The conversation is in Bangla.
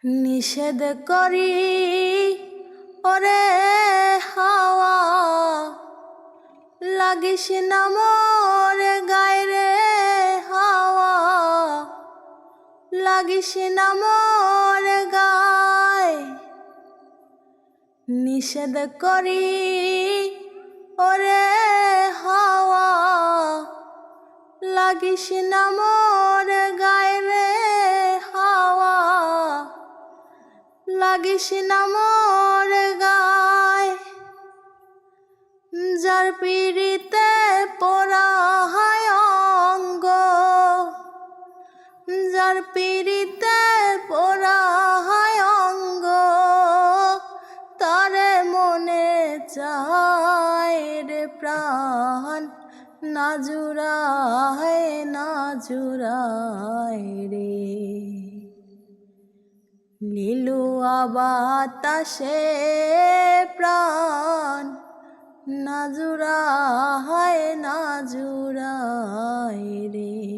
নিষেধ করি ওরে হাওয়া, লাগিস না মোর গায়ে রে হাওয়া, লাগিস না মোর গায়ে। নিষেধ করি ওরে হাওয়া, লাগিস না মোর গায়ে রে হাওয়া, লাগিস না মোর গায়ে। যার পিড়িতে পোড়া হয় অঙ্গ, যার পিড়িতে পোড়া হয় অঙ্গ, তারে মনে চায় রে প্রাণ, না জুড়ায় না জুড়ায় রে। লিলুয়া বাতাসে প্রাণ, না জুড়ায় না জুড়ায় রে।